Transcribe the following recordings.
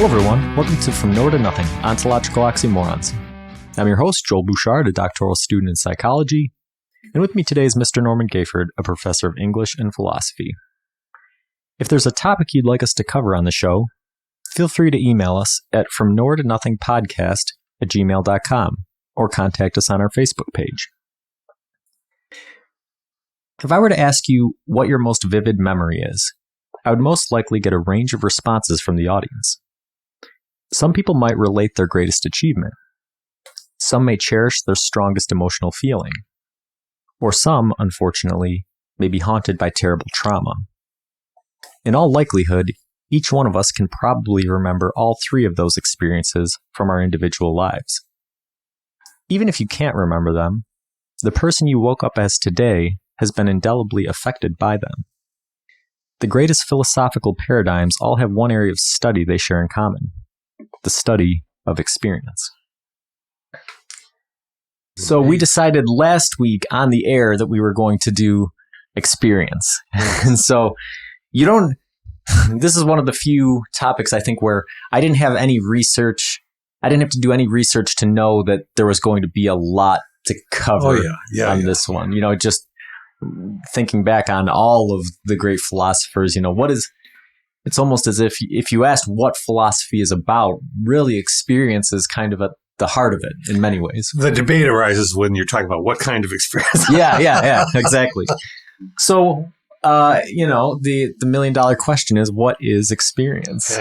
Hello everyone, welcome to From Nowhere to Nothing, Ontological Oxymorons. I'm your host, Joel Bouchard, a doctoral student in psychology, and with me today is Mr. Norman Gayford, a professor of English and philosophy. If there's a topic you'd like us to cover on the show, feel free to email us at fromnowheretonothingpodcast@gmail.com or contact us on our Facebook page. If I were to ask you what your most vivid memory is, I would most likely get a range of responses from the audience. Some people might relate their greatest achievement. Some may cherish their strongest emotional feeling. Or some, unfortunately, may be haunted by terrible trauma. In all likelihood, each one of us can probably remember all three of those experiences from our individual lives. Even if you can't remember them, the person you woke up as today has been indelibly affected by them. The greatest philosophical paradigms all have one area of study they share in common: the study of experience. So we decided last week on the air that we were going to do experience. And so this is one of the few topics I think where I didn't have any research. I didn't have to do any research to know that there was going to be a lot to cover on this one. Just thinking back on all of the great philosophers, it's almost as if you asked what philosophy is about, really experience is kind of at the heart of it in many ways. The debate arises when you're talking about what kind of experience. Yeah, exactly. So, the $1 million question is, what is experience?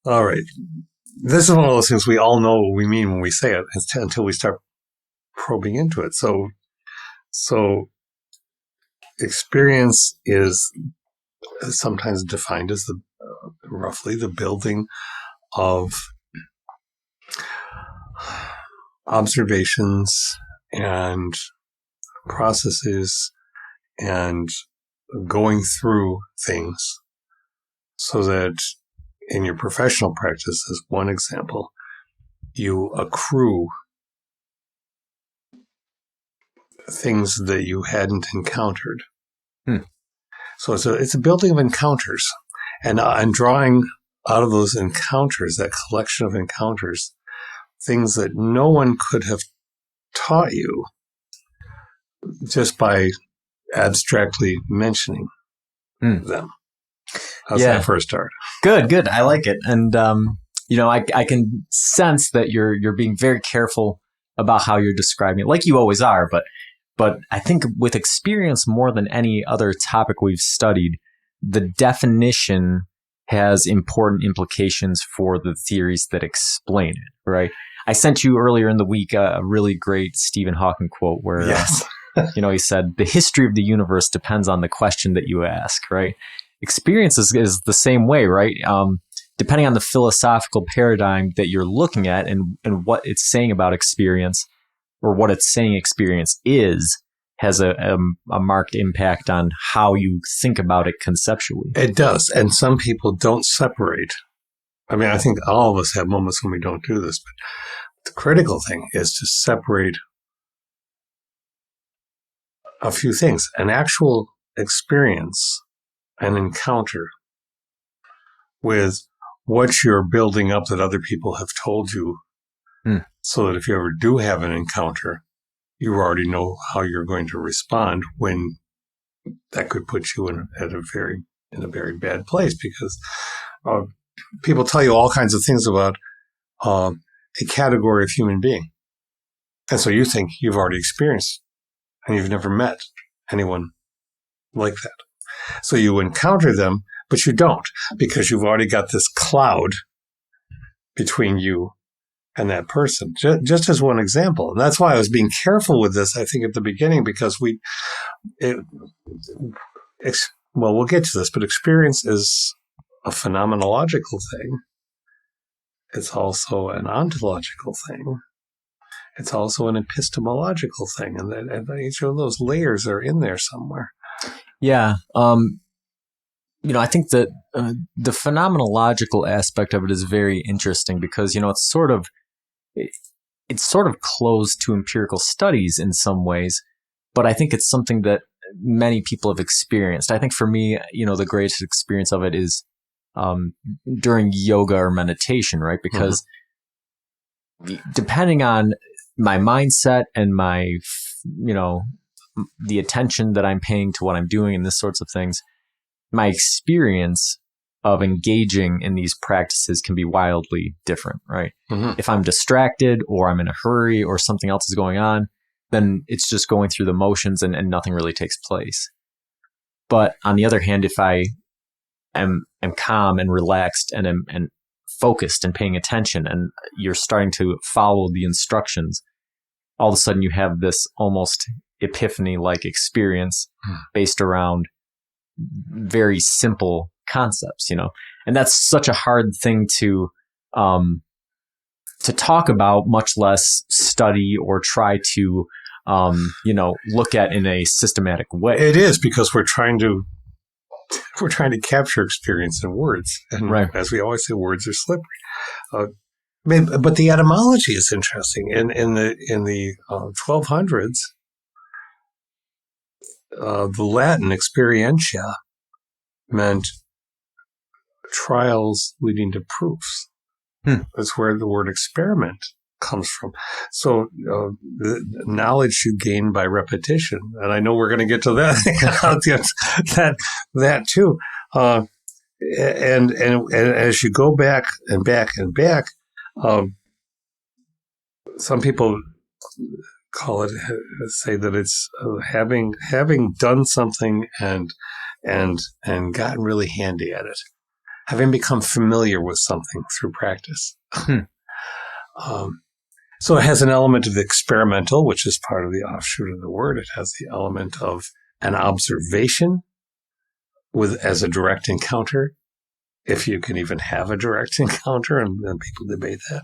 All right. This is one of those things we all know what we mean when we say it until we start probing into it. So experience is sometimes defined as roughly the building of observations and processes and going through things so that in your professional practice, as one example, you accrue things that you hadn't encountered. So it's a building of encounters, and drawing out of those encounters, that collection of encounters, things that no one could have taught you just by abstractly mentioning them. How's that for a start? Good. I like it. And, I can sense that you're being very careful about how you're describing it, like you always are. But I think with experience more than any other topic we've studied, the definition has important implications for the theories that explain it, right? I sent you earlier in the week a really great Stephen Hawking quote where, he said, the history of the universe depends on the question that you ask, right? Experience is the same way, right? Depending on the philosophical paradigm that you're looking at and what it's saying about experience, or what it's saying experience is, has a marked impact on how you think about it conceptually. It does. And some people don't separate. I mean, I think all of us have moments when we don't do this, but the critical thing is to separate a few things: an actual experience, an encounter, with what you're building up that other people have told you, so that if you ever do have an encounter, you already know how you're going to respond when that could put you in a very bad place, because people tell you all kinds of things about a category of human being. And so you think you've already experienced, and you've never met anyone like that. So you encounter them, but you don't, because you've already got this cloud between you and that person, just as one example. And that's why I was being careful with this, I think, at the beginning, because we'll get to this, but experience is a phenomenological thing. It's also an ontological thing. It's also an epistemological thing. And each of those layers are in there somewhere. Yeah. I think that the phenomenological aspect of it is very interesting because, it's sort of closed to empirical studies in some ways, but I think it's something that many people have experienced. I think for me, the greatest experience of it is during yoga or meditation, right? Because depending on my mindset and my, the attention that I'm paying to what I'm doing and this sorts of things, my experience of engaging in these practices can be wildly different, right? If I'm distracted or I'm in a hurry or something else is going on, then it's just going through the motions and nothing really takes place. But on the other hand, if I am calm and relaxed and focused and paying attention and you're starting to follow the instructions, all of a sudden you have this almost epiphany-like experience based around very simple concepts, and that's such a hard thing to talk about, much less study or try to, look at in a systematic way. It is, because we're trying to capture experience in words, and as we always say, words are slippery. But the etymology is interesting. In the 1200s, the Latin experientia meant trials leading to proofs. That's where the word experiment comes from. So the knowledge you gain by repetition, and I know we're going to get to that that too. And as you go back and back and back, some people say that it's having done something and gotten really handy at it, having become familiar with something through practice. So it has an element of the experimental, which is part of the offshoot of the word. It has the element of an observation as a direct encounter, if you can even have a direct encounter, and people debate that.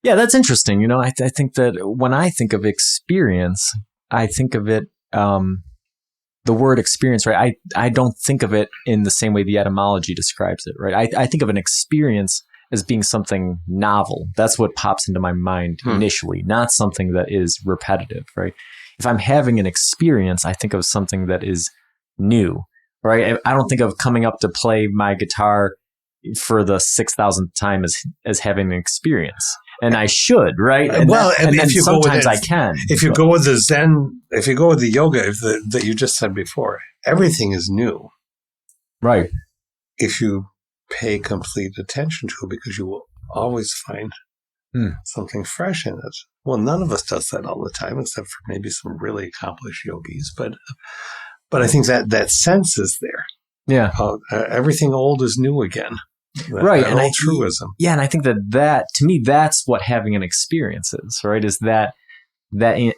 Yeah, that's interesting. I think that when I think of experience, I think of it, the word experience, right? I don't think of it in the same way the etymology describes it, right? I think of an experience as being something novel. That's what pops into my mind initially, not something that is repetitive, right? If I'm having an experience, I think of something that is new, right? I don't think of coming up to play my guitar for the 6,000th time as having an experience. And I should, right? And then sometimes I can. If you go with the Zen, if you go with the yoga that you just said before, everything is new. Right. If you pay complete attention to it, because you will always find something fresh in it. Well, none of us does that all the time, except for maybe some really accomplished yogis. But I think that sense is there. Yeah. Everything old is new again. Right. That old truism. Yeah. And I think that to me, that's what having an experience is, right? Is that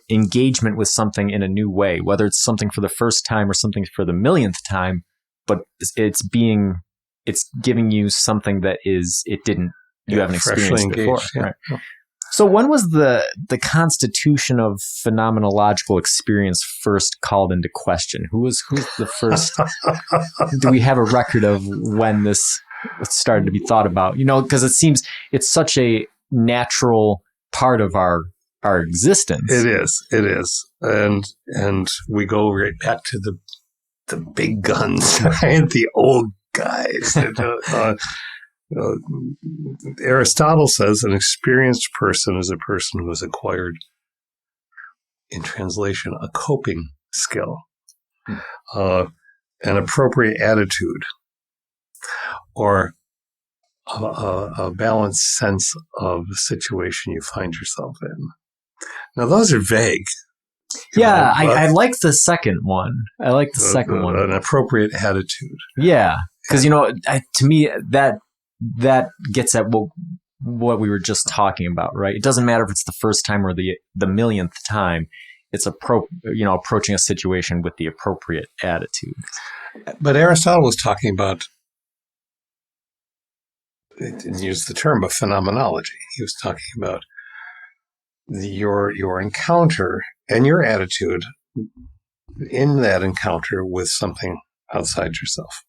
engagement with something in a new way, whether it's something for the first time or something for the millionth time, but it's giving you something that you haven't experienced before. Yeah. Right? So when was the constitution of phenomenological experience first called into question? Who's the first? Do we have a record of when this started to be thought about? Because it seems it's such a natural part of our existence. It is. And we go right back to the big guns, right? The old guys. Aristotle says an experienced person is a person who has acquired, in translation, a coping skill, an appropriate attitude, or a balanced sense of the situation you find yourself in. Now, those are vague. Yeah, I like the second one. I like the second one. An appropriate attitude. Yeah, because, to me, that gets at what we were just talking about, right? It doesn't matter if it's the first time or the millionth time. It's approaching a situation with the appropriate attitude. But Aristotle was talking about, he didn't use the term, but phenomenology. He was talking about your encounter and your attitude in that encounter with something outside yourself.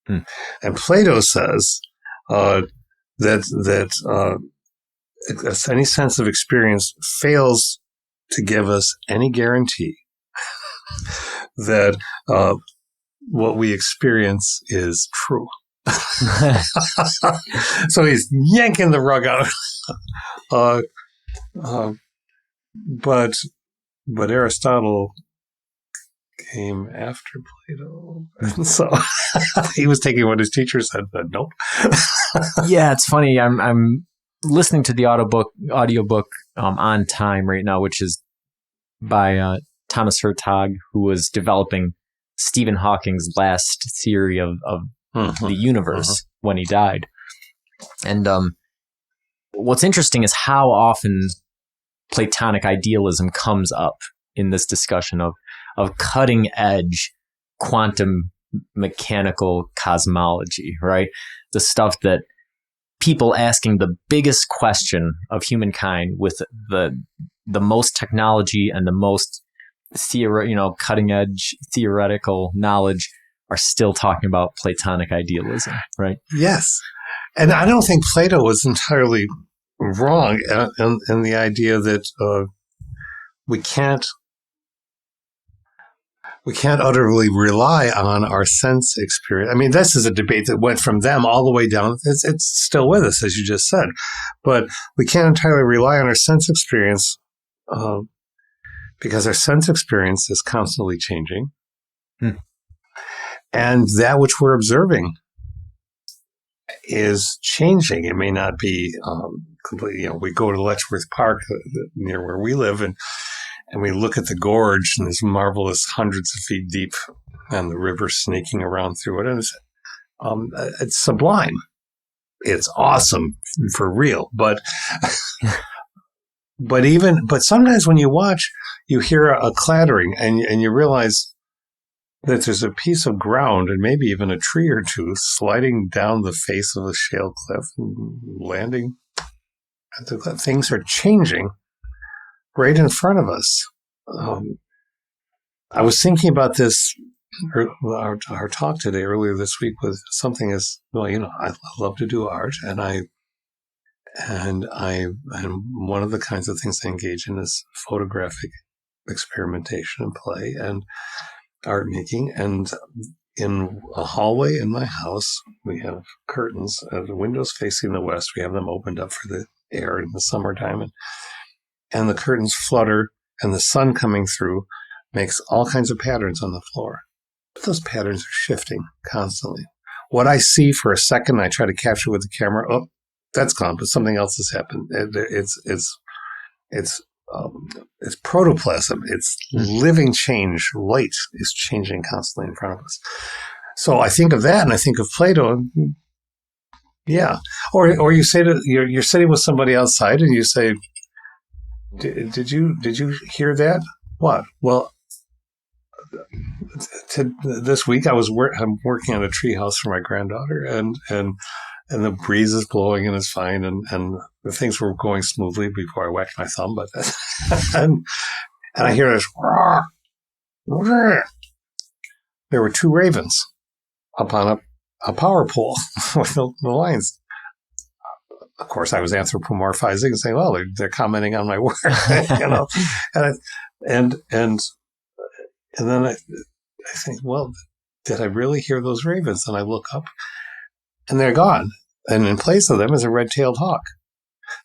And Plato says that any sense of experience fails to give us any guarantee that what we experience is true. So he's yanking the rug out. uh, uh, but Aristotle came after Plato, and so he was taking what his teacher said. But nope. Yeah, it's funny. I'm listening to the audiobook On Time right now, which is by Thomas Hertog, who was developing Stephen Hawking's last theory of the universe when he died. And what's interesting is how often Platonic idealism comes up in this discussion of cutting edge quantum mechanical cosmology, right? The stuff that people asking the biggest question of humankind with the most technology and the most cutting edge theoretical knowledge are still talking about Platonic idealism, right? Yes. And I don't think Plato was entirely wrong in the idea that we can't utterly rely on our sense experience. I mean, this is a debate that went from them all the way down. It's still with us, as you just said. But we can't entirely rely on our sense experience because our sense experience is constantly changing. And that which we're observing is changing. It may not be completely, we go to Letchworth Park near where we live and we look at the gorge and it's marvelous, hundreds of feet deep and the river snaking around through it. And it's sublime. It's awesome for real. But sometimes when you watch, you hear a clattering and you realize that there's a piece of ground and maybe even a tree or two sliding down the face of a shale cliff and landing at the cliff. Things are changing right in front of us. I was thinking about this, our talk today earlier this week with something as well. I love to do art, and one of the kinds of things I engage in is photographic experimentation and play and art making. And in a hallway in my house, we have curtains, the windows facing the west. We have them opened up for the air in the summertime, and the curtains flutter, and the sun coming through makes all kinds of patterns on the floor. But those patterns are shifting constantly. What I see for a second, I try to capture with the camera. Oh, that's gone, but something else has happened. It's protoplasm. It's living change. Light is changing constantly in front of us. So I think of that, and I think of Plato. Yeah, or you say that you're sitting with somebody outside, and you say, "Did you hear that? What?" Well, this week I'm working on a tree house for my granddaughter, and the breeze is blowing and it's fine, and the things were going smoothly before I whacked my thumb, but and I hear this. There were two ravens up on a power pole with the lines. Of course, I was anthropomorphizing and saying, "Well, they're commenting on my work," and then I think, "Well, did I really hear those ravens?" And I look up, and they're gone. And in place of them is a red-tailed hawk.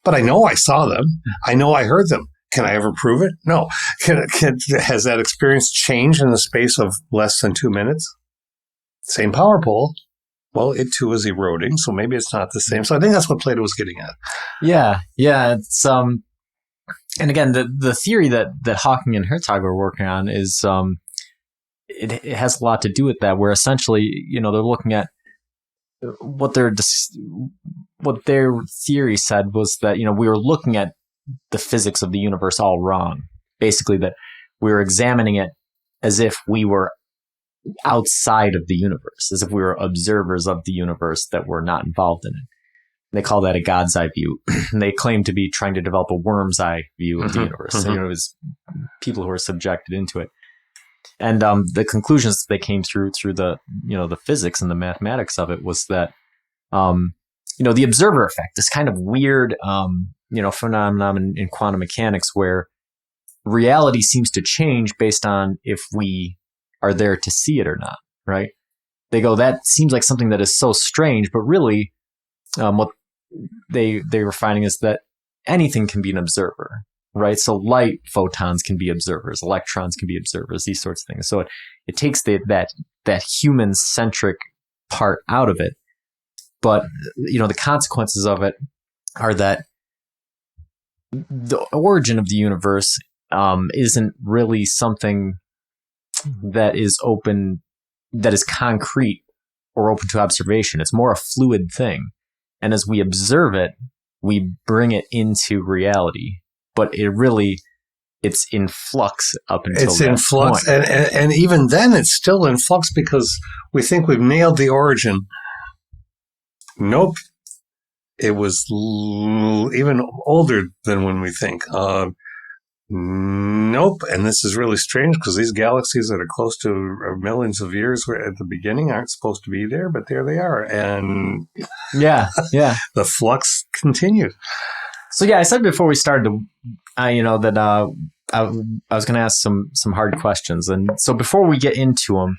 But I know I saw them. I know I heard them. Can I ever prove it? No. Has that experience changed in the space of less than 2 minutes? Same power pole. Well, it too is eroding, so maybe it's not the same. So I think that's what Plato was getting at. Yeah. It's and again, the theory that Hawking and Hertog are working on is it has a lot to do with that, where essentially, they're looking at what their theory said was that, we were looking at the physics of the universe all wrong. Basically, that we were examining it as if we were outside of the universe, as if we were observers of the universe that were not involved in it. They call that a God's eye view. They claim to be trying to develop a worm's eye view of the universe. So, it was people who were subjected into it. And the conclusions that they came through the the physics and the mathematics of it was that the observer effect, this kind of weird phenomenon in quantum mechanics where reality seems to change based on if we are there to see it or not, right? they go, that seems like something that is so strange, but really what they were finding is that anything can be an observer, right? So light photons can be observers, electrons can be observers, these sorts of things. So it takes that human-centric part out of it. But, the consequences of it are that the origin of the universe isn't really something that is concrete or open to observation. It's more a fluid thing. And as we observe it, we bring it into reality. But it's in flux up until it's in flux. point. And even then, it's still in flux because we think we've nailed the origin. Nope. It was even older than when we think. Nope. And this is really strange because these galaxies that are close to millions of years at the beginning aren't supposed to be there, but there they are. And yeah. the flux continued. So yeah, I said before we started, that I was going to ask some hard questions. And so before we get into them,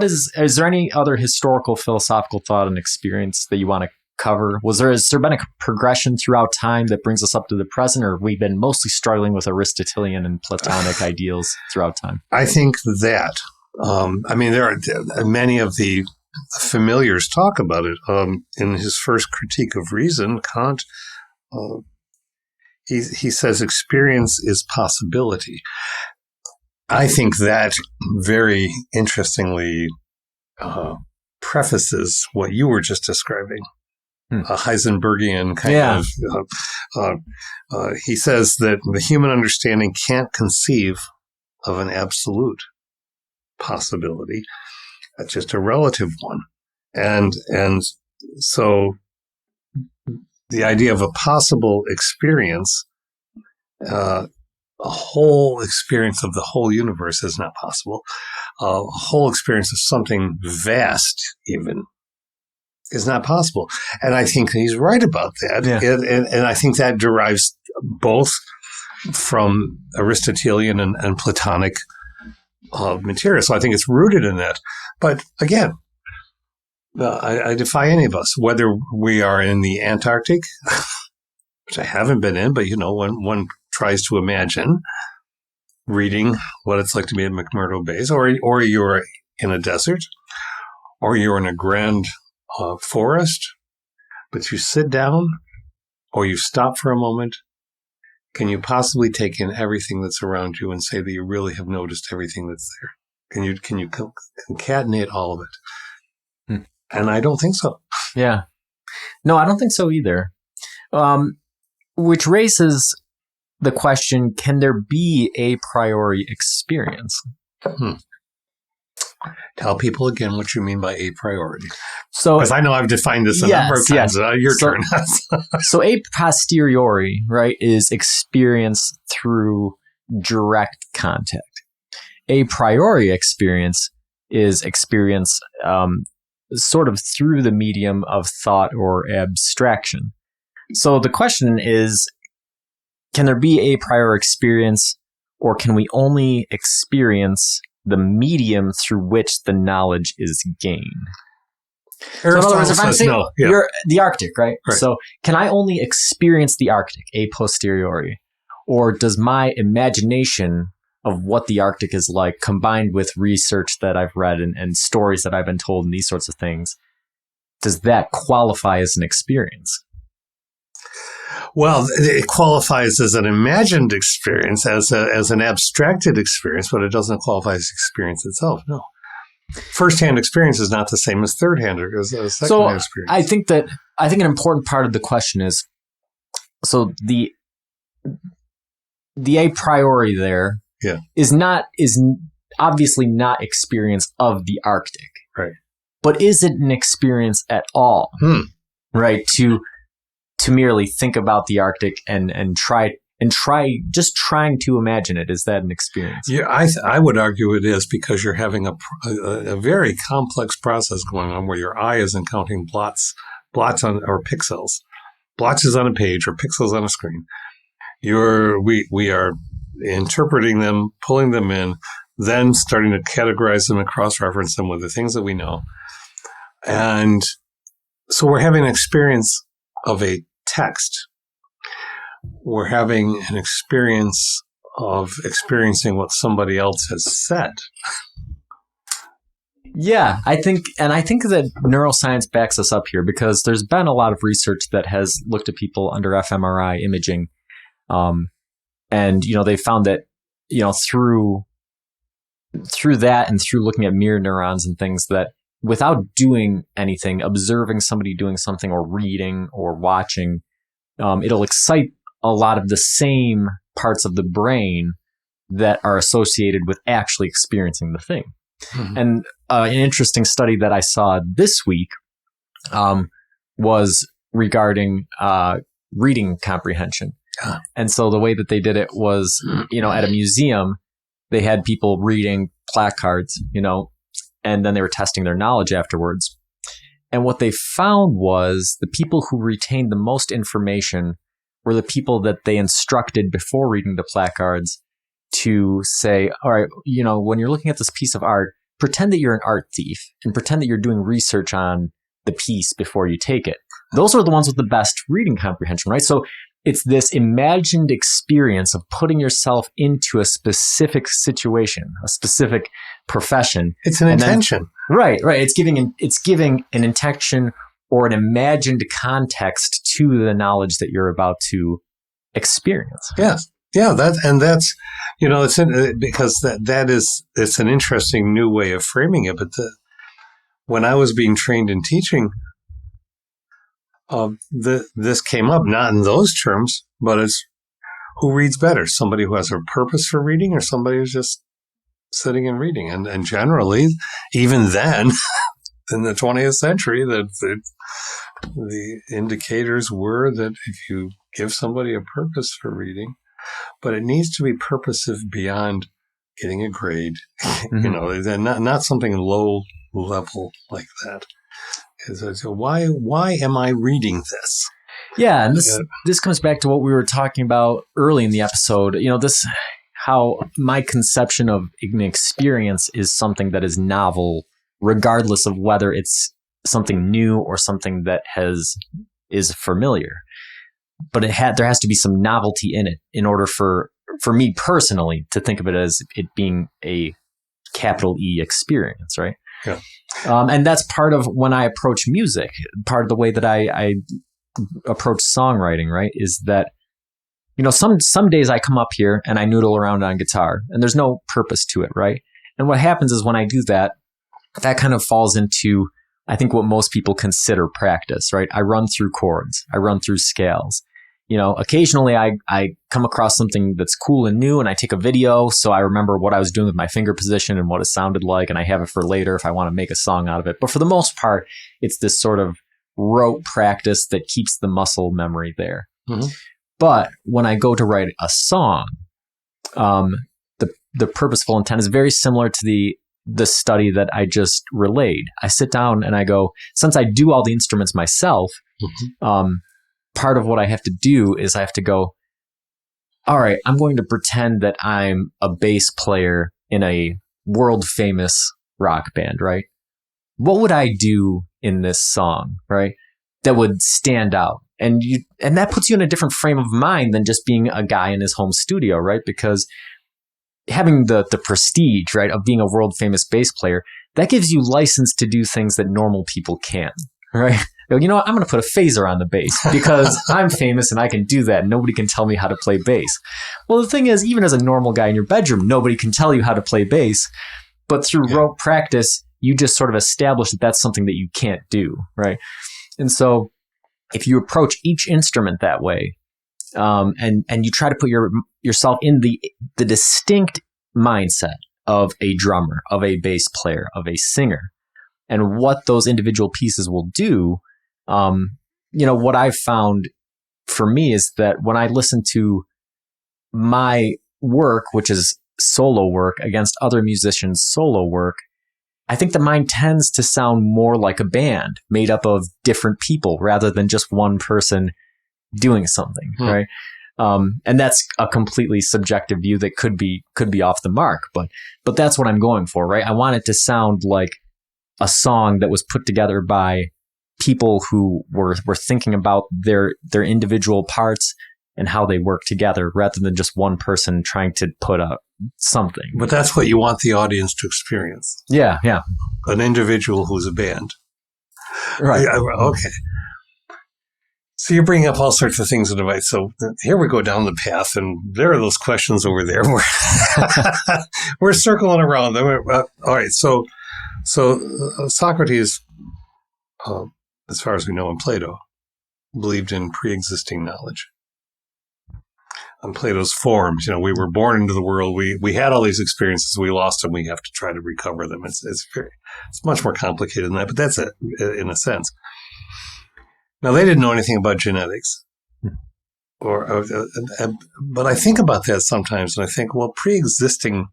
is there any other historical, philosophical thought and experience that you want to cover? Has there been a progression throughout time that brings us up to the present, or have we been mostly struggling with Aristotelian and Platonic ideals throughout time? I think that, there are many of the familiars talk about it. In his first critique of reason, Kant, he says experience is possibility. I think that very interestingly prefaces what you were just describing. A Heisenbergian kind of. He says that the human understanding can't conceive of an absolute possibility. That's just a relative one, and so the idea of a possible experience, a whole experience of the whole universe is not possible. A whole experience of something vast, even, is not possible. And I think he's right about that. Yeah. And I think that derives both from Aristotelian and Platonic material. So I think it's rooted in that. But again, I defy any of us, whether we are in the Antarctic, which I haven't been in, but when one tries to imagine reading what it's like to be in McMurdo Bays, or you're in a desert, or you're in a grand forest, but you sit down or you stop for a moment, can you possibly take in everything that's around you and say that you really have noticed everything that's there? Can you concatenate all of it? And I don't think so. Yeah. No, I don't think so either. Which raises the question, can there be a priori experience? Tell people again what you mean by a priori. So, because I know I've defined this a number of times. Your turn. So a posteriori, right, is experience through direct contact. A priori experience is experience sort of through the medium of thought or abstraction. So the question is, can there be a priori experience, or can we only experience the medium through which the knowledge is gained? So in other words, if I'm saying you're the Arctic, right? So can I only experience the Arctic a posteriori? Or does my imagination of what the Arctic is like, combined with research that I've read and stories that I've been told and these sorts of things, does that qualify as an experience? Well, it qualifies as an imagined experience, as an abstracted experience, but it doesn't qualify as experience itself. No. First-hand experience is not the same as third-hand or as second-hand experience. I think an important part of the question is, so the a priori there is obviously not experience of the Arctic. Right. But is it an experience at all? Right. To merely think about the Arctic and try just trying to imagine it. Is that an experience? Yeah, I would argue it is, because you're having a very complex process going on where your eye is encountering blots on, or pixels, blotches on a page or pixels on a screen. We are interpreting them, pulling them in. then starting to categorize them and cross-reference them with the things that we know. And so we're having an experience of a text. We're having an experience of experiencing what somebody else has said. Yeah, I think that neuroscience backs us up here, because there's been a lot of research that has looked at people under fMRI imaging. And, they found that, through that and through looking at mirror neurons and things, that without doing anything, observing somebody doing something or reading or watching, it'll excite a lot of the same parts of the brain that are associated with actually experiencing the thing. Mm-hmm. And an interesting study that I saw this week was regarding reading comprehension. And so the way that they did it was, at a museum, they had people reading placards, and then they were testing their knowledge afterwards. And what they found was the people who retained the most information were the people that they instructed before reading the placards to say, all right, when you're looking at this piece of art, pretend that you're an art thief and pretend that you're doing research on the piece before you take it. Those are the ones with the best reading comprehension, right? So it's this imagined experience of putting yourself into a specific situation, a specific profession. It's an intention. Right. It's giving an intention or an imagined context to the knowledge that you're about to experience. Yes. Yeah, that's because it's an interesting new way of framing it. But when I was being trained in teaching, this came up not in those terms, but it's who reads better, somebody who has a purpose for reading or somebody who's just sitting and reading. And generally, even then, in the 20th century, the indicators were that if you give somebody a purpose for reading, but it needs to be purposive beyond getting a grade, mm-hmm. Not something low level like that. So why am I reading this? Yeah, and this comes back to what we were talking about early in the episode. How my conception of an experience is something that is novel, regardless of whether it's something new or something that is familiar. But there has to be some novelty in it in order for me personally to think of it as it being a capital E experience, right? Yeah. And that's part of when I approach music, part of the way that I approach songwriting, right? Is that, some days I come up here and I noodle around on guitar and there's no purpose to it, right? And what happens is when I do that, that kind of falls into, I think, what most people consider practice, right? I run through chords, I run through scales. Occasionally I come across something that's cool and new and I take a video so I remember what I was doing with my finger position and what it sounded like, and I have it for later if I want to make a song out of it. But for the most part, it's this sort of rote practice that keeps the muscle memory there. Mm-hmm. But when I go to write a song, the purposeful intent is very similar to the study that I just relayed. I sit down and I go, since I do all the instruments myself, mm-hmm. Part of what I have to do is I have to go, all right, I'm going to pretend that I'm a bass player in a world famous rock band, right? What would I do in this song, right? That would stand out. And that puts you in a different frame of mind than just being a guy in his home studio, right? Because having the prestige, right, of being a world famous bass player, that gives you license to do things that normal people can't, right? You know what? I'm going to put a phaser on the bass because I'm famous and I can do that. Nobody can tell me how to play bass. Well, the thing is, even as a normal guy in your bedroom, nobody can tell you how to play bass. But through rote practice, you just sort of establish that that's something that you can't do, right? And so if you approach each instrument that way, and you try to put yourself in the distinct mindset of a drummer, of a bass player, of a singer, and what those individual pieces will do, what I've found for me is that when I listen to my work, which is solo work, against other musicians' solo work, I think the mind tends to sound more like a band made up of different people rather than just one person doing something, right? And that's a completely subjective view that could be off the mark, but that's what I'm going for, right? I want it to sound like a song that was put together by people who were thinking about their individual parts and how they work together, rather than just one person trying to put up something. But that's what you want the audience to experience. Yeah. An individual who's a band. Right. Okay. So you're bringing up all sorts of things in advice. So here we go down the path, and there are those questions over there. We're circling around them. All right. So Socrates, as far as we know, and Plato, believed in pre-existing knowledge. On Plato's forms, we were born into the world. We had all these experiences. We lost them. We have to try to recover them. It's much more complicated than that, but that's it in a sense. Now, they didn't know anything about genetics, but I think about that sometimes, and I think, well, pre-existing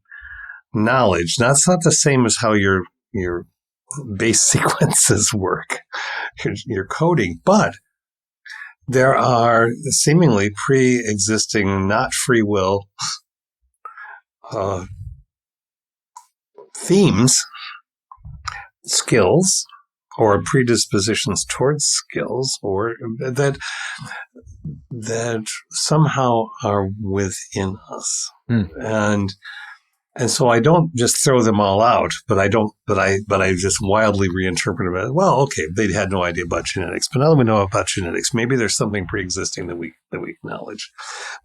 knowledge, that's not the same as how your base sequences work, your coding, but there are seemingly pre-existing, not free will themes, skills, or predispositions towards skills, or that somehow are within us, and so I don't just throw them all out, but I just wildly reinterpret it. Well, okay, they had no idea about genetics, but now that we know about genetics, maybe there's something pre-existing that we acknowledge.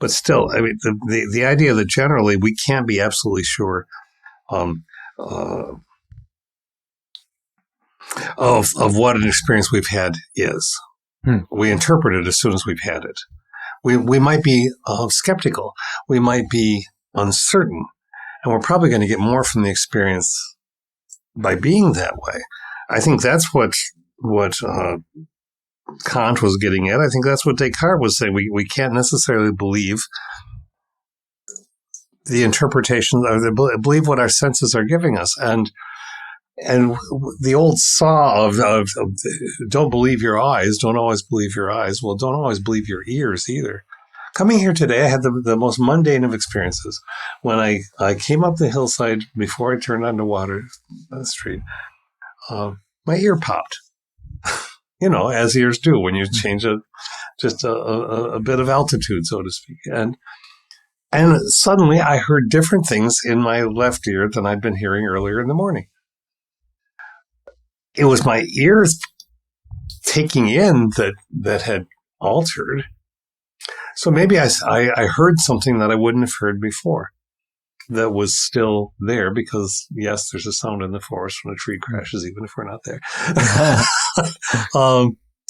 But still, I mean, the idea that generally we can't be absolutely sure of what an experience we've had is. We interpret it as soon as we've had it. We might be skeptical. We might be uncertain. And we're probably going to get more from the experience by being that way. I think that's what Kant was getting at. I think that's what Descartes was saying. We can't necessarily believe the interpretation, or believe what our senses are giving us. And the old saw of don't believe your eyes, don't always believe your eyes. Well, don't always believe your ears either. Coming here today, I had the most mundane of experiences. When I came up the hillside before I turned onto Water Street, my ear popped. As ears do when you change just a bit of altitude, so to speak. And suddenly I heard different things in my left ear than I'd been hearing earlier in the morning. It was my ears taking in that had altered. So maybe I heard something that I wouldn't have heard before that was still there, because, yes, there's a sound in the forest when a tree crashes, even if we're not there.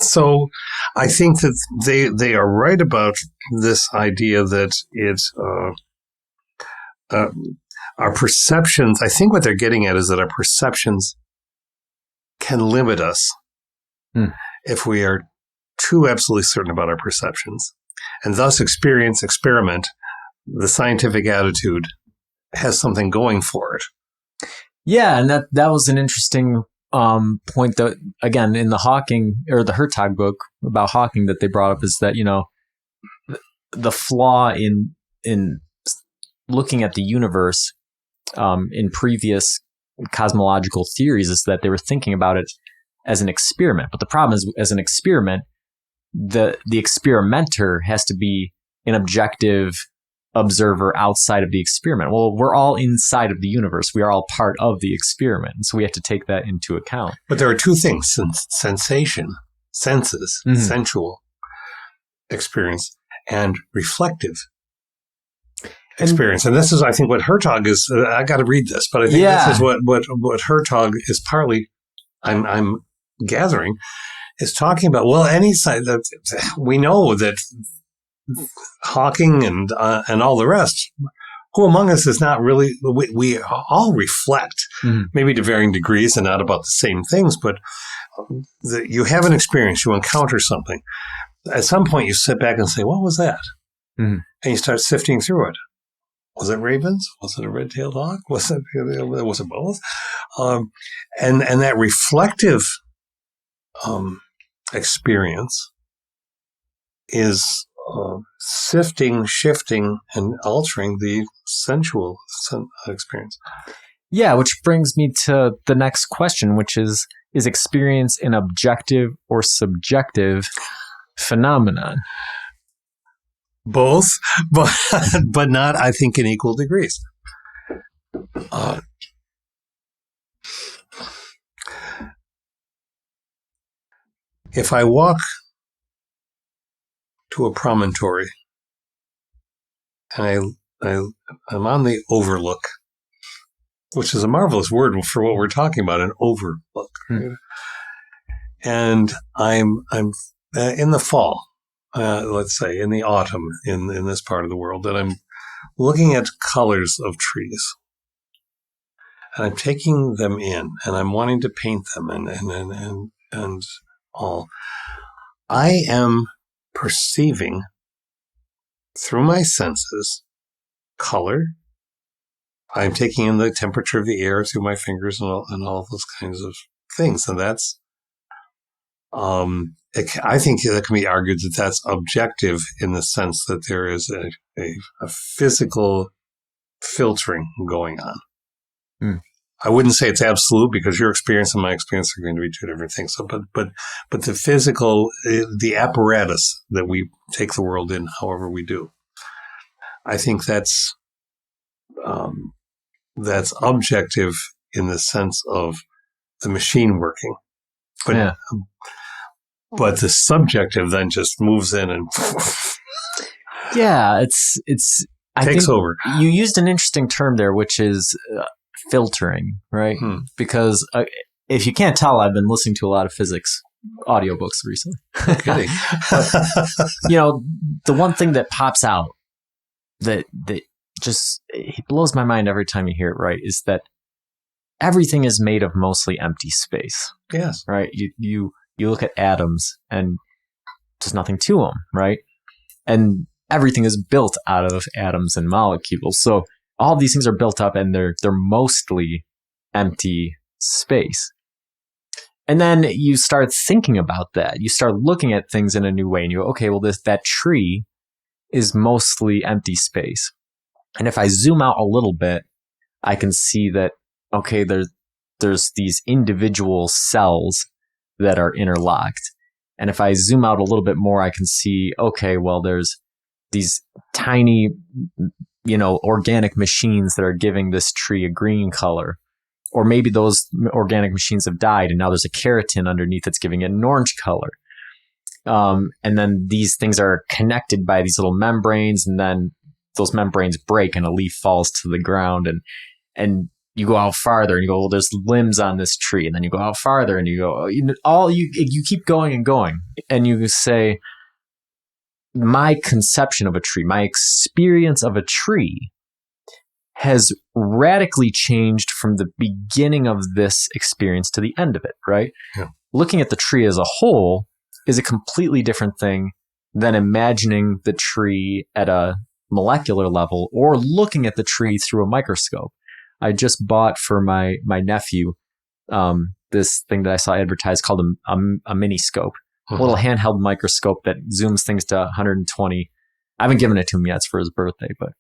So I think that they are right about this idea that our perceptions, I think what they're getting at is that our perceptions can limit us if we are too absolutely certain about our perceptions. And thus experiment, the scientific attitude has something going for it. Yeah, and that was an interesting point that, again, in the Hawking or the Hertog book about Hawking that they brought up, is that, the flaw in looking at the universe in previous cosmological theories is that they were thinking about it as an experiment. But the problem is, as an experiment, the experimenter has to be an objective observer outside of the experiment. Well, we're all inside of the universe. We are all part of the experiment. So we have to take that into account. But there are two things: sensation, senses, sensual experience, and reflective experience. And this is, I think, what Hertog is. I got to read this, but I think this is what Hertog is partly, I'm gathering, is talking about. Well, any side that we know that Hawking and all the rest, who among us is not really, we all reflect, maybe to varying degrees and not about the same things, but you have an experience, you encounter something. At some point you sit back and say, what was that? And you start sifting through it. Was it ravens? Was it a red-tailed hawk? Was it both? And that reflective experience is sifting, shifting, and altering the sensual experience. Yeah, which brings me to the next question, which is experience an objective or subjective phenomenon? Both, but not, I think, in equal degrees. If I walk to a promontory and I'm on the overlook, which is a marvelous word for what we're talking about, an overlook. Right? And I'm in the fall, let's say in the autumn in this part of the world, and I'm looking at colors of trees. And I'm taking them in, and I'm wanting to paint them, and all. I am perceiving through my senses color. I'm taking in the temperature of the air through my fingers and all those kinds of things, and that's. I think that can be argued that that's objective in the sense that there is a physical filtering going on. Mm. I wouldn't say it's absolute because your experience and my experience are going to be two different things. So, but the physical, the apparatus that we take the world in, however we do, I think that's objective in the sense of the machine working. But yeah. But the subjective then just moves in and yeah, it's takes over. You used an interesting term there, which is filtering, right? Because if you can't tell, I've been listening to a lot of physics audiobooks recently. Okay. But, the one thing that pops out that just it blows my mind every time you hear it, right, is that everything is made of mostly empty space. Yes. Right? You look at atoms and there's nothing to them, right? And everything is built out of atoms and molecules. So all these things are built up and they're mostly empty space. And then you start thinking about that. You start looking at things in a new way and you go, okay, well, that tree is mostly empty space. And if I zoom out a little bit, I can see that, okay, there's these individual cells that are interlocked. And if I zoom out a little bit more, I can see, okay, well, there's these tiny, organic machines that are giving this tree a green color. Or maybe those organic machines have died and now there's a keratin underneath that's giving it an orange color. And then these things are connected by these little membranes, and then those membranes break and a leaf falls to the ground, and you go out farther and you go, well, there's limbs on this tree. And then you go out farther and you go, you keep going and going. And you say, my conception of a tree, my experience of a tree has radically changed from the beginning of this experience to the end of it, right? Yeah. Looking at the tree as a whole is a completely different thing than imagining the tree at a molecular level or looking at the tree through a microscope. I just bought for my nephew this thing that I saw advertised called a mini scope, a little handheld microscope that zooms things to 120. I haven't given it to him yet. It's for his birthday, but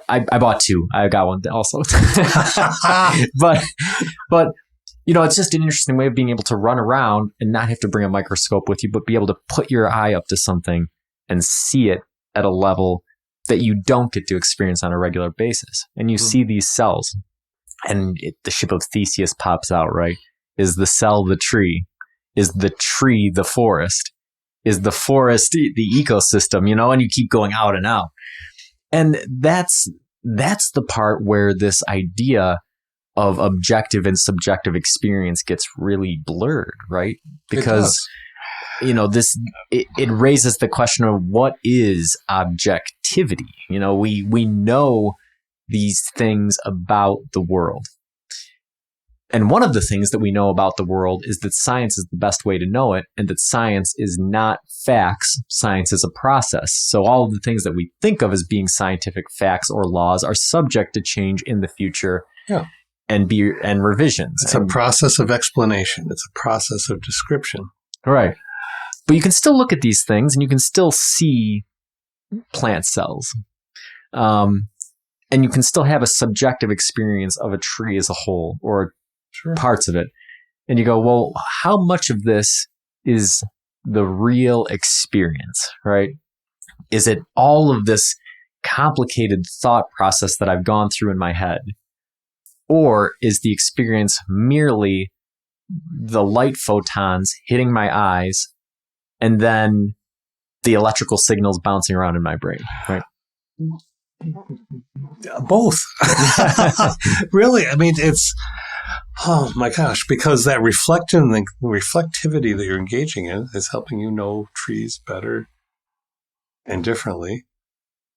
I bought two. I got one also. but it's just an interesting way of being able to run around and not have to bring a microscope with you, but be able to put your eye up to something and see it at a level that you don't get to experience on a regular basis. And you see these cells, and the ship of Theseus pops out, right? Is the cell the tree? Is the tree the forest? Is the forest the ecosystem? And you keep going out and out. And that's the part where this idea of objective and subjective experience gets really blurred, right? Because it raises the question of what is objectivity. We know these things about the world. And one of the things that we know about the world is that science is the best way to know it, and that science is not facts. Science is a process. So all of the things that we think of as being scientific facts or laws are subject to change in the future. Yeah. And revisions. It's a process of explanation. It's a process of description. Right. But you can still look at these things and you can still see plant cells. And you can still have a subjective experience of a tree as a whole or parts of it. And you go, well, how much of this is the real experience, right? Is it all of this complicated thought process that I've gone through in my head? Or is the experience merely the light photons hitting my eyes and then the electrical signals bouncing around in my brain, right? Both. Really, I mean, it's, oh my gosh, because that reflectivity that you're engaging in is helping you know trees better and differently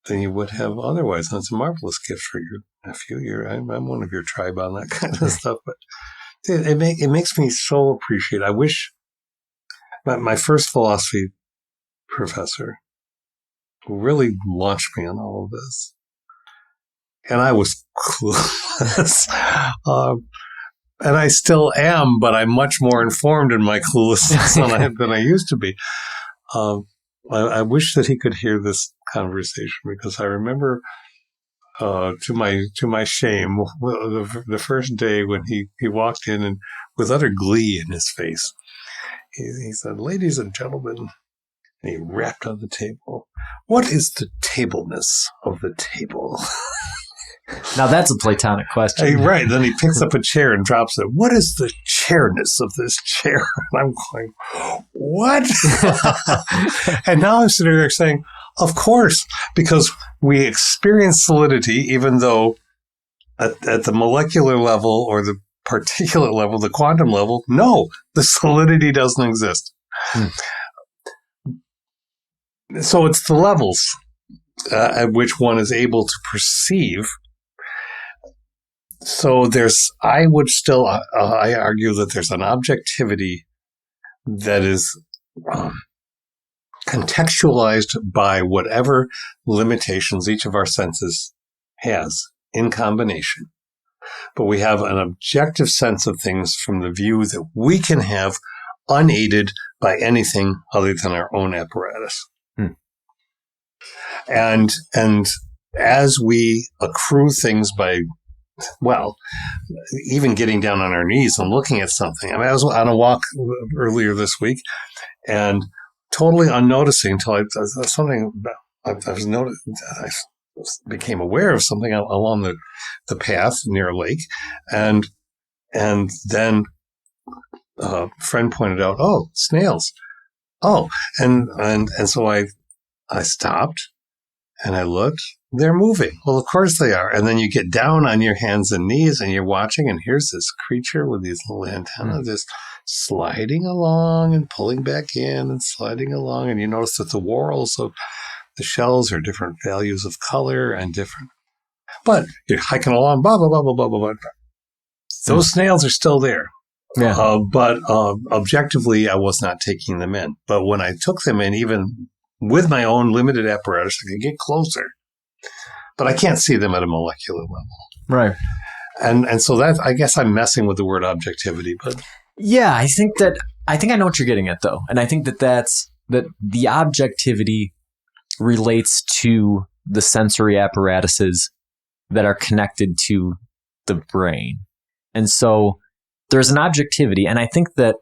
than you would have otherwise. And it's a marvelous gift for your nephew. I'm one of your tribe on that kind of stuff, but it makes me so appreciate. I wish my first philosophy professor who really launched me on all of this, and I was clueless. And I still am, but I'm much more informed in my cluelessness than I used to be. I wish that he could hear this conversation, because I remember, to my shame, the first day when he walked in and with utter glee in his face, he said, "Ladies and gentlemen," and he rapped on the table, "what is the tableness of the table?" Now that's a Platonic question. Hey, right. Then he picks up a chair and drops it. "What is the chairness of this chair?" And I'm going, what? And now I'm sitting there saying, of course, because we experience solidity, even though at the molecular level or the particulate level, the quantum level, no, the solidity doesn't exist. So it's the levels at which one is able to perceive. So I would still, I argue that there's an objectivity that is contextualized by whatever limitations each of our senses has in combination. But we have an objective sense of things from the view that we can have unaided by anything other than our own apparatus. And as we accrue things by, well, even getting down on our knees and looking at something. I mean, I was on a walk earlier this week and totally unnoticing until I became aware of something along the path near a lake. And then a friend pointed out, "Oh, snails." Oh, and so I stopped and I looked. They're moving. Well, of course they are. And then you get down on your hands and knees and you're watching, and here's this creature with these little antennas just sliding along and pulling back in and sliding along. And you notice that the whorls of the shells are different values of color and different. But you're hiking along, blah, blah, blah, blah, blah, blah, blah. Those snails are still there. Yeah. But objectively, I was not taking them in. But when I took them in, even with my own limited apparatus, I could get closer. But I can't see them at a molecular level. Right. And so that, I guess I'm messing with the word objectivity, but yeah, I think I know what you're getting at, though. And I think that the objectivity relates to the sensory apparatuses that are connected to the brain. And so there's an objectivity, and I think that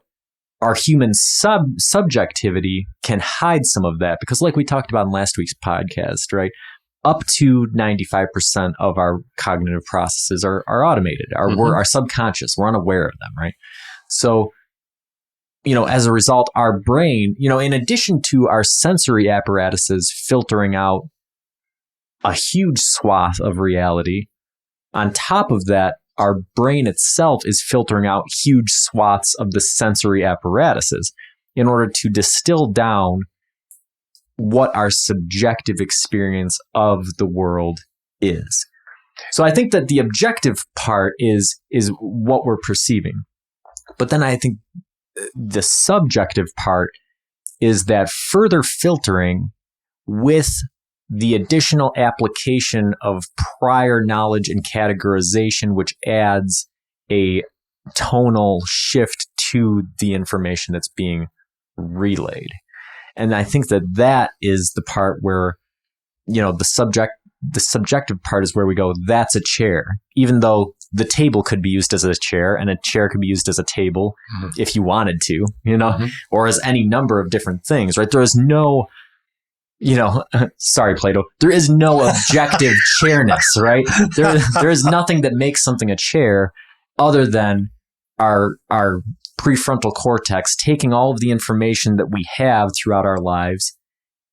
our human subjectivity can hide some of that, because like we talked about in last week's podcast, right? Up to 95% of our cognitive processes are automated. Our subconscious, we're unaware of them, right? So, as a result, our brain, in addition to our sensory apparatuses filtering out a huge swath of reality, on top of that, our brain itself is filtering out huge swaths of the sensory apparatuses in order to distill down what our subjective experience of the world is. So I think that the objective part is what we're perceiving. But then I think the subjective part is that further filtering with the additional application of prior knowledge and categorization, which adds a tonal shift to the information that's being relayed. And I think that is the part where the subjective part is where we go, that's a chair, even though the table could be used as a chair and a chair could be used as a table if you wanted to, or as any number of different things, right? There is no, sorry, Plato, there is no objective chairness, right? There is nothing that makes something a chair other than our prefrontal cortex taking all of the information that we have throughout our lives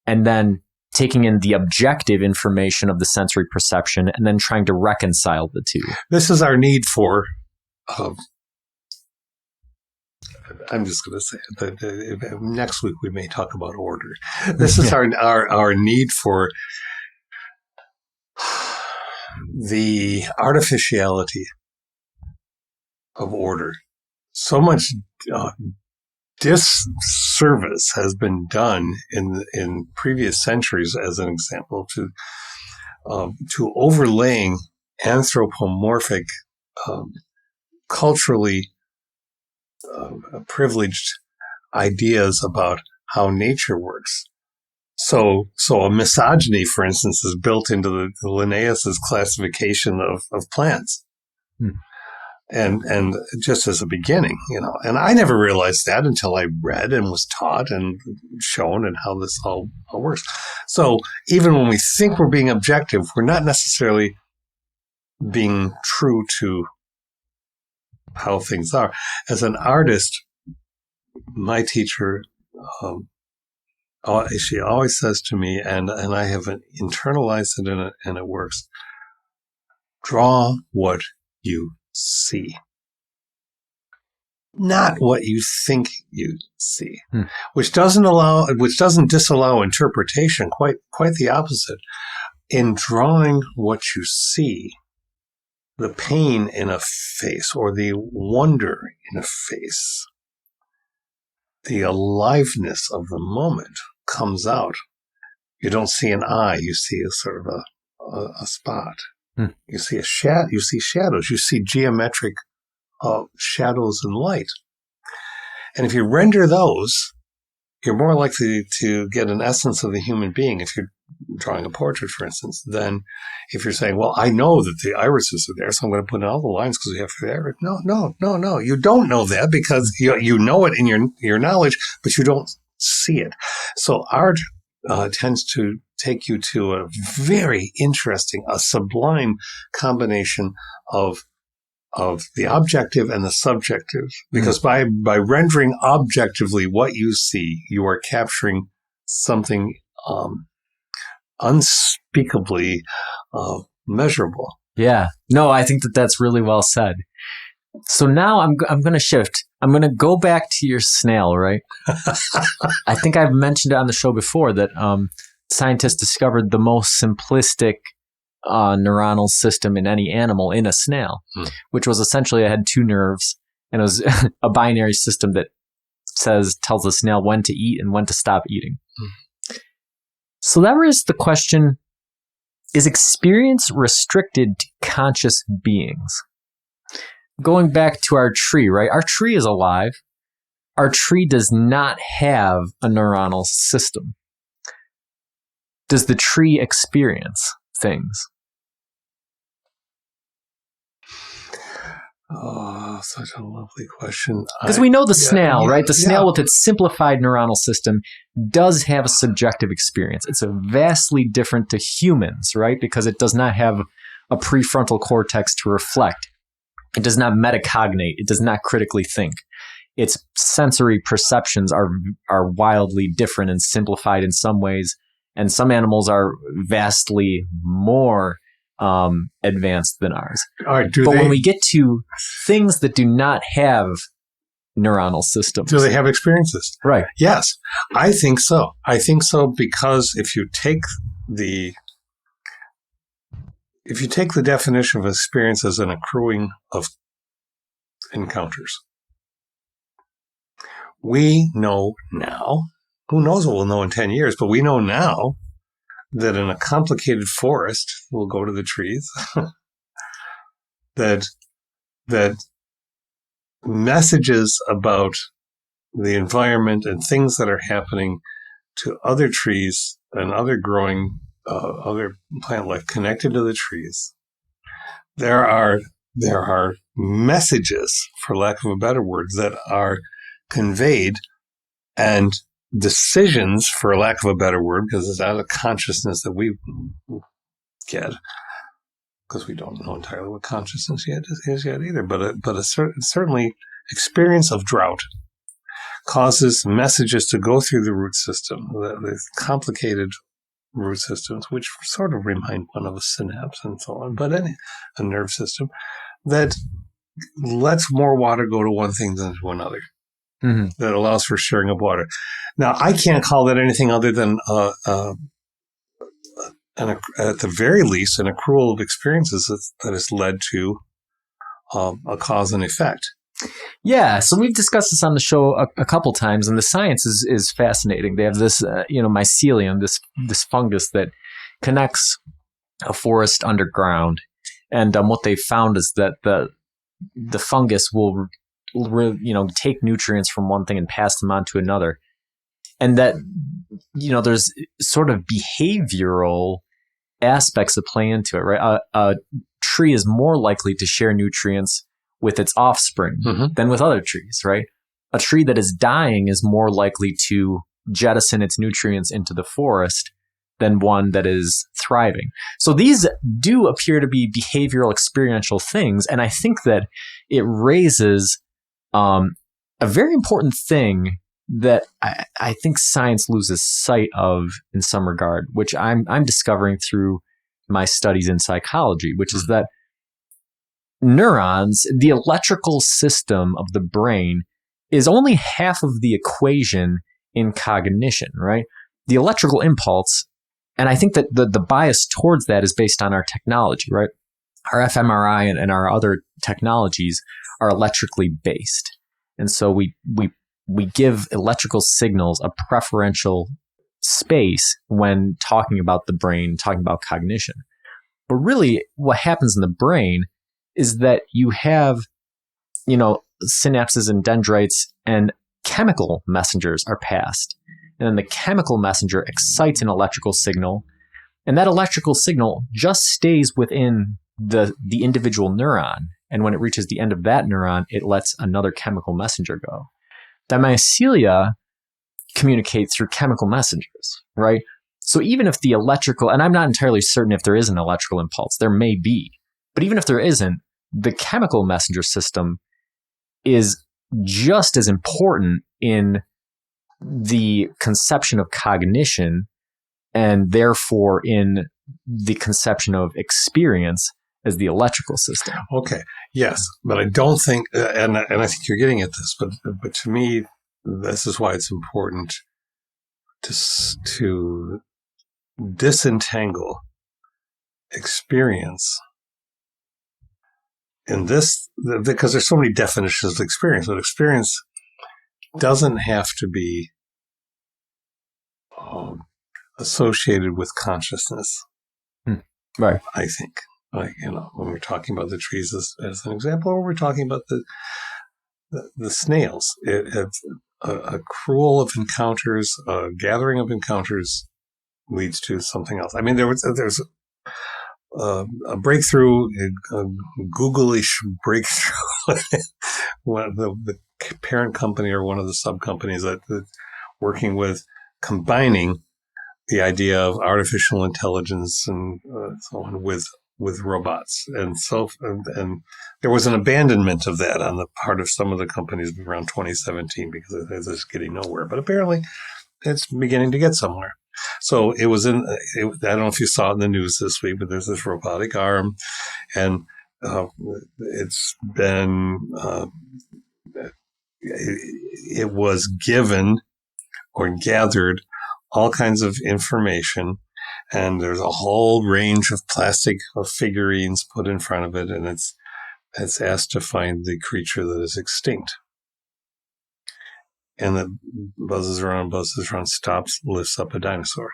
and then taking in the objective information of the sensory perception and then trying to reconcile the two. This is our need for, I'm just going to say it, next week we may talk about order. This is our need for the artificiality of order. So much disservice has been done in previous centuries, as an example, to overlaying anthropomorphic, culturally privileged ideas about how nature works. So a misogyny, for instance, is built into the Linnaeus's classification of plants. And just as a beginning, and I never realized that until I read and was taught and shown and how this all works. So even when we think we're being objective, we're not necessarily being true to how things are. As an artist, my teacher, she always says to me, and I have internalized it and it works, draw what you see, not what you think you see, which doesn't disallow interpretation. Quite the opposite. In drawing what you see, the pain in a face or the wonder in a face, the aliveness of the moment comes out. You don't see an eye; you see a sort of a spot. You see you see shadows. You see geometric shadows and light. And if you render those, you're more likely to get an essence of the human being if you're drawing a portrait, for instance, than if you're saying, well, I know that the irises are there, so I'm going to put in all the lines because we have the iris. No. You don't know that because you know it in your knowledge, but you don't see it. So art tends to take you to a very interesting, a sublime combination of the objective and the subjective, because by rendering objectively what you see, you are capturing something unspeakably measurable. Yeah. No, I think that's really well said. So now I'm going to shift. I'm going to go back to your snail, right? I think I've mentioned it on the show before that scientists discovered the most simplistic neuronal system in any animal in a snail, which was essentially it had two nerves, and it was a binary system that tells the snail when to eat and when to stop eating. So that raises the question, is experience restricted to conscious beings? Going back to our tree, right? Our tree is alive. Our tree does not have a neuronal system. Does the tree experience things? Oh, such a lovely question. Because we know the snail, right? The snail with its simplified neuronal system does have a subjective experience. It's vastly different to humans, right? Because it does not have a prefrontal cortex to reflect. It does not metacognate. It does not critically think. Its sensory perceptions are wildly different and simplified in some ways, and some animals are vastly more advanced than ours. All right, when we get to things that do not have neuronal systems, do they have experiences? Right. Yes, I think so. I think so because if you take the definition of experience as an accruing of encounters, we know now, who knows what we'll know in 10 years, but we know now that in a complicated forest, we'll go to the trees, that messages about the environment and things that are happening to other trees and other growing other plant life connected to the trees, there are messages, for lack of a better word, that are conveyed, and decisions, for lack of a better word, because it's out of consciousness that we get, because we don't know entirely what consciousness is yet either. But certainly experience of drought causes messages to go through the root system, the complicated root systems, which sort of remind one of a synapse and so on, but a nerve system that lets more water go to one thing than to another. Mm-hmm. That allows for sharing of water. Now, I can't call that anything other than, at the very least, an accrual of experiences that has led to a cause and effect. Yeah, so we've discussed this on the show a couple times, and the science is fascinating. They have this, mycelium, this fungus that connects a forest underground, and what they found is that the fungus will take nutrients from one thing and pass them on to another, and that there's sort of behavioral aspects that play into it, right? A tree is more likely to share nutrients with its offspring than with other trees, right? A tree that is dying is more likely to jettison its nutrients into the forest than one that is thriving. So these do appear to be behavioral experiential things, and I think that it raises a very important thing that I think science loses sight of in some regard, which I'm discovering through my studies in psychology, which is that neurons, the electrical system of the brain, is only half of the equation in cognition, right? The electrical impulse, and I think that the bias towards that is based on our technology, right? Our fMRI and our other technologies are electrically based. And so we give electrical signals a preferential space when talking about the brain, talking about cognition. But really what happens in the brain is that you have, synapses and dendrites, and chemical messengers are passed. And then the chemical messenger excites an electrical signal, and that electrical signal just stays within the individual neuron. And when it reaches the end of that neuron, it lets another chemical messenger go. The mycelia communicate through chemical messengers, right? So even if the electrical, and I'm not entirely certain if there is an electrical impulse, there may be, but even if there isn't, the chemical messenger system is just as important in the conception of cognition, and therefore in the conception of experience, as the electrical system. Okay, yes, but I don't think, and I think you're getting at this, but to me, this is why it's important to disentangle experience in this, because there's so many definitions of experience, but experience doesn't have to be associated with consciousness. Right. I think, when we're talking about the trees as an example, or we're talking about the snails, a accrual of encounters, a gathering of encounters leads to something else. I mean, there's a breakthrough, a Google-ish breakthrough. One of the parent company or one of the sub companies that working with combining the idea of artificial intelligence and so on with robots, and there was an abandonment of that on the part of some of the companies around 2017 because it's just getting nowhere. But apparently, it's beginning to get somewhere. So it was I don't know if you saw it in the news this week, but there's this robotic arm, and it's been it was given or gathered all kinds of information, and there's a whole range of plastic figurines put in front of it, and it's asked to find the creature that is extinct. And it buzzes around, stops, lifts up a dinosaur.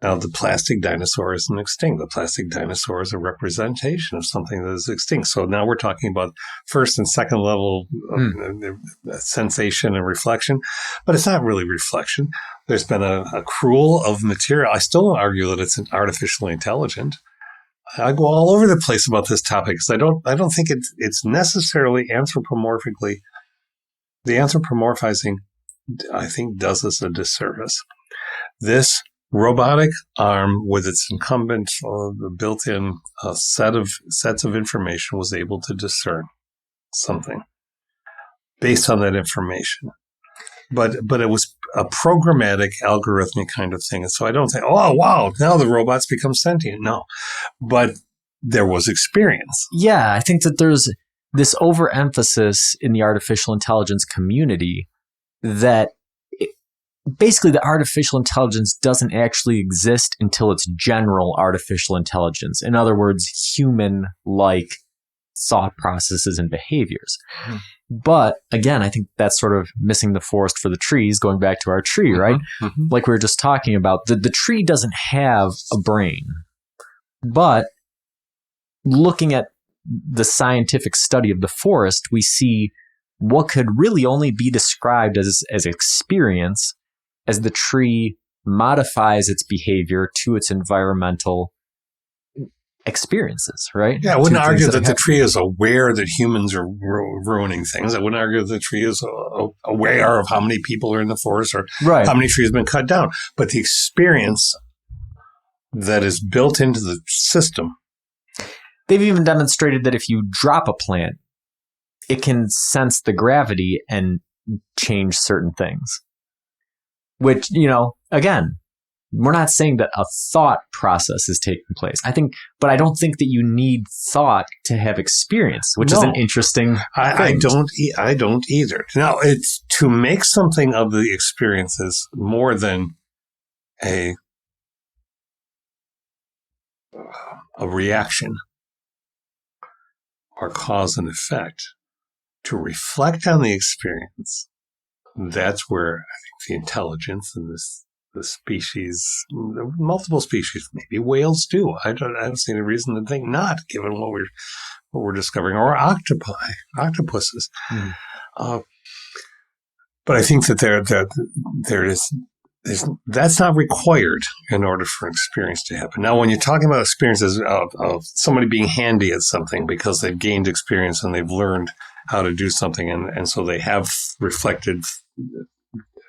Now, the plastic dinosaur isn't extinct. The plastic dinosaur is a representation of something that is extinct. So now we're talking about first and second level sensation and reflection, but it's not really reflection. There's been a accrual of material. I still argue that it's artificially intelligent. I go all over the place about this topic because I don't think it's necessarily anthropomorphically. The anthropomorphizing, I think, does us a disservice. This robotic arm with its incumbent built-in sets of information was able to discern something based on that information. But it was a programmatic, algorithmic kind of thing. And so I don't think, oh, wow, now the robots become sentient. No. But there was experience. Yeah, I think that there's this overemphasis in the artificial intelligence community that basically the artificial intelligence doesn't actually exist until it's general artificial intelligence. In other words, human-like thought processes and behaviors. Mm-hmm. But again, I think that's sort of missing the forest for the trees, going back to our tree, right? Mm-hmm. Like we were just talking about, the tree doesn't have a brain. But looking at the scientific study of the forest, we see what could really only be described as experience as the tree modifies its behavior to its environmental experiences, right? Yeah, I wouldn't argue that the tree is aware that humans are ruining things. I wouldn't argue that the tree is aware of how many people are in the forest or how many trees have been cut down. But the experience that is built into the system. They've even demonstrated that if you drop a plant, it can sense the gravity and change certain things. Which, again, we're not saying that a thought process is taking place. But I don't think that you need thought to have experience, which is an interesting thing. I don't either. Now, it's to make something of the experiences more than a reaction or cause and effect, to reflect on the experience. That's where I think the intelligence and the species, multiple species, maybe whales do. I don't see any reason to think not, given what we're discovering, or octopuses. Mm. But I think that there is that's not required in order for an experience to happen. Now, when you're talking about experiences of somebody being handy at something because they've gained experience and they've learned how to do something, and so they have reflected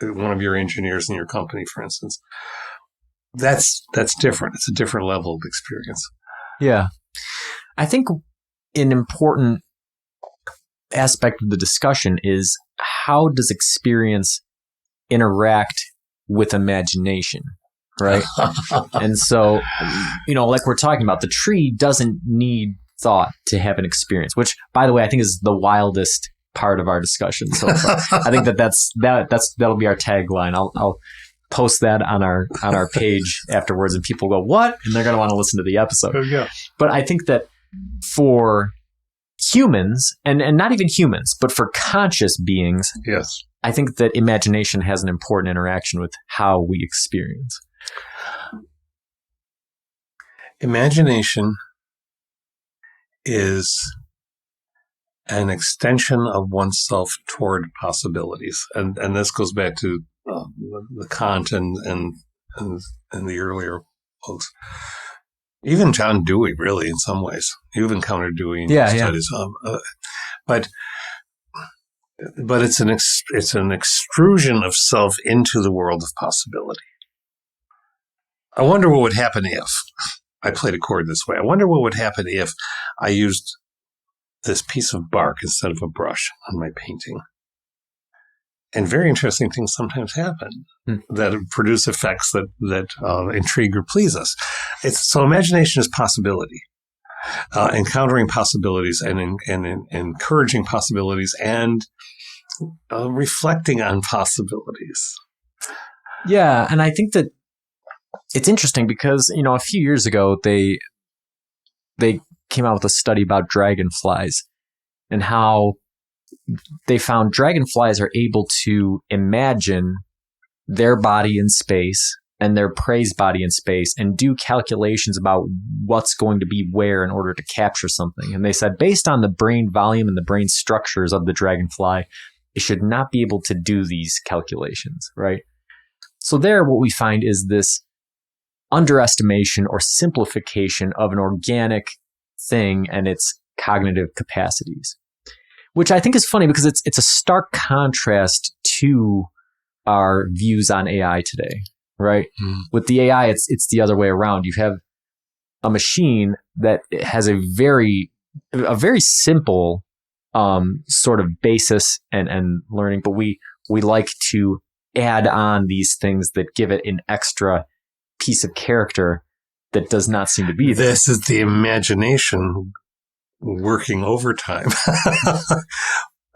one of your engineers in your company, for instance, that's different. It's a different level of experience. Yeah. I think an important aspect of the discussion is, how does experience interact with imagination, right? And so, like we're talking about, the tree doesn't need thought to have an experience, which, by the way, I think is the wildest part of our discussion so far. I think that'll be our tagline. I'll post that on our page afterwards, and people go, "What?" and they're going to want to listen to the episode. There you go. But I think that for humans, and not even humans, but for conscious beings, yes, I think that imagination has an important interaction with how we experience. Imagination is an extension of oneself toward possibilities. And this goes back to the Kant and the earlier folks. Even John Dewey, really, in some ways. You've encountered Dewey in your studies. But it's an extrusion of self into the world of possibility. I wonder what would happen if I played a chord this way. I wonder what would happen if I used this piece of bark instead of a brush on my painting. And very interesting things sometimes happen that produce effects that intrigue or please us. So imagination is possibility, encountering possibilities and encouraging possibilities and reflecting on possibilities. Yeah, and I think that it's interesting because, a few years ago, they came out with a study about dragonflies and how they found dragonflies are able to imagine their body in space and their praise body in space and do calculations about what's going to be where in order to capture something. And they said, based on the brain volume and the brain structures of the dragonfly, it should not be able to do these calculations, right? So there, what we find is this underestimation or simplification of an organic thing and its cognitive capacities, which I think is funny because it's a stark contrast to our views on AI today, right? With the AI, it's the other way around. You have a machine that has a very simple sort of basis and learning, but we like to add on these things that give it an extra piece of character that does not seem to be there. This is the imagination working overtime.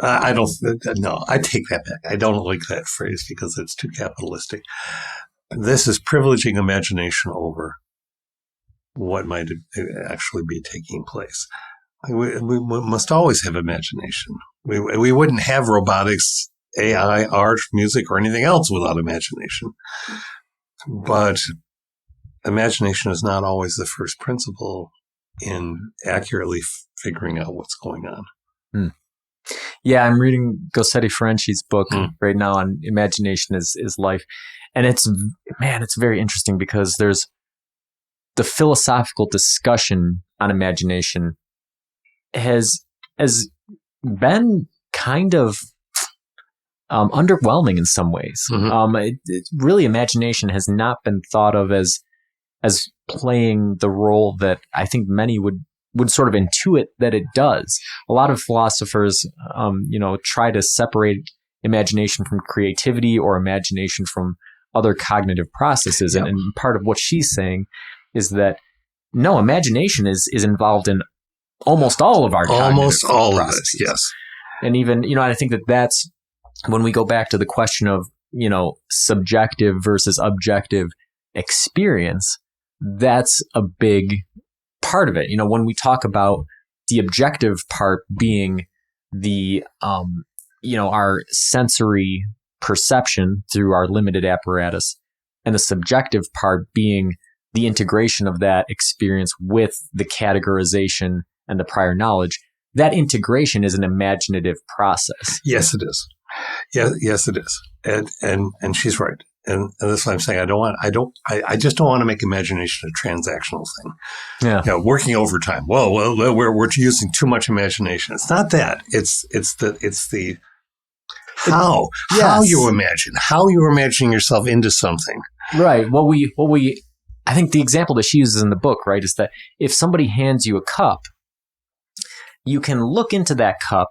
I don't no, I take that back. I don't like that phrase because it's too capitalistic. This is privileging imagination over what might actually be taking place. We must always have imagination. We wouldn't have robotics, AI, art, music, or anything else without imagination. But imagination is not always the first principle in accurately figuring out what's going on. Yeah, I'm reading Gossetti Ferenci's book right now on imagination is life. And it's very interesting because there's the philosophical discussion on imagination has been kind of underwhelming in some ways. Really, imagination has not been thought of as playing the role that I think many would sort of intuit that it does. A lot of philosophers, try to separate imagination from creativity or imagination from other cognitive processes. Yep. And part of what she's saying is that no, imagination is involved in almost all of our almost all processes. Of it, yes. And even, I think that's when we go back to the question of, subjective versus objective experience, that's a big part of it. When we talk about the objective part being the, our sensory perception through our limited apparatus, and the subjective part being the integration of that experience with the categorization and the prior knowledge, that integration is an imaginative process. Yes, it is. Yes, it is. And she's right. And that's what I'm saying. I just don't want to make imagination a transactional thing. Yeah. Working overtime. Well, we're using too much imagination. It's not that. It's the how you imagine, how you're imagining yourself into something. Right. I think the example that she uses in the book, right, is that if somebody hands you a cup, you can look into that cup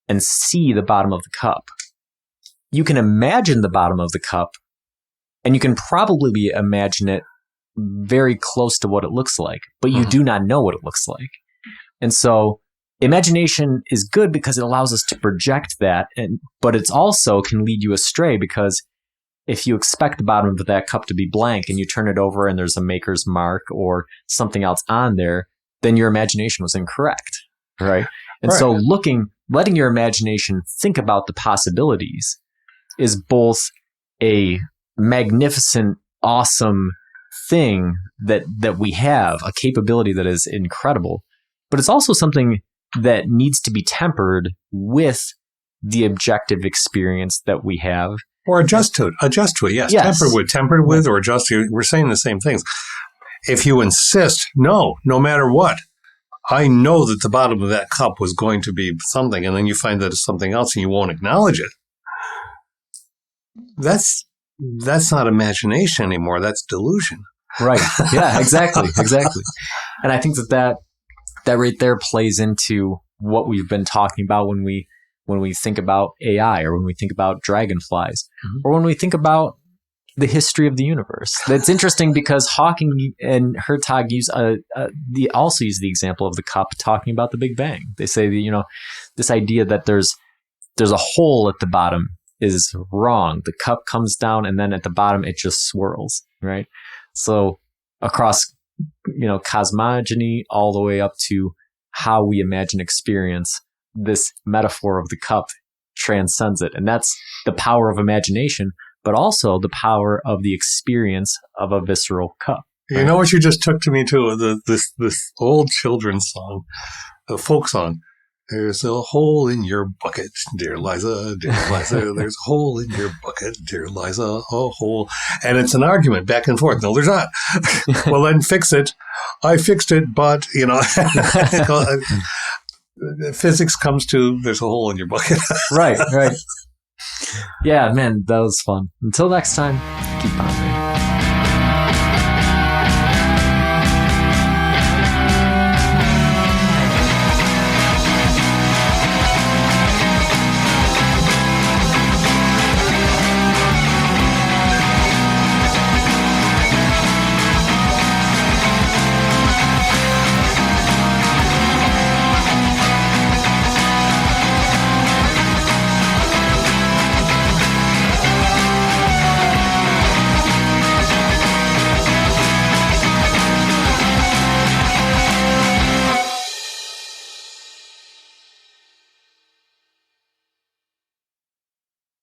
and see the bottom of the cup. You can imagine the bottom of the cup, and you can probably imagine it very close to what it looks like, but you do not know what it looks like. And so imagination is good because it allows us to project that, but it's also can lead you astray because if you expect the bottom of that cup to be blank and you turn it over and there's a maker's mark or something else on there, then your imagination was incorrect, right? And so letting your imagination think about the possibilities is both a magnificent, awesome thing that we have, a capability that is incredible, but it's also something that needs to be tempered with the objective experience that we have. Or adjust to it. Yes. Tempered with, or adjust to. We're saying the same things. If you insist, no matter what, I know that the bottom of that cup was going to be something, and then you find that it's something else and you won't acknowledge it. That's not imagination anymore. That's delusion. Right. Yeah, exactly. And I think that right there plays into what we've been talking about when we think about AI, or when we think about dragonflies, or when we think about the history of the universe. That's interesting because Hawking and Hertog also use the example of the cup, talking about the Big Bang. They say that, this idea that there's a hole at the bottom is wrong. The cup comes down and then at the bottom it just swirls, right? So across, cosmogony all the way up to how we imagine experience, this metaphor of the cup transcends it. And that's the power of imagination, but also the power of the experience of a visceral cup. You know what you just took to me too? This old children's song, a folk song. There's a hole in your bucket, dear Liza, dear Liza. There's a hole in your bucket, dear Liza, a hole. And it's an argument back and forth. No, there's not. Well, then fix it. I fixed it, but, physics comes to there's a hole in your bucket. Right. Yeah, man, that was fun. Until next time, keep pondering.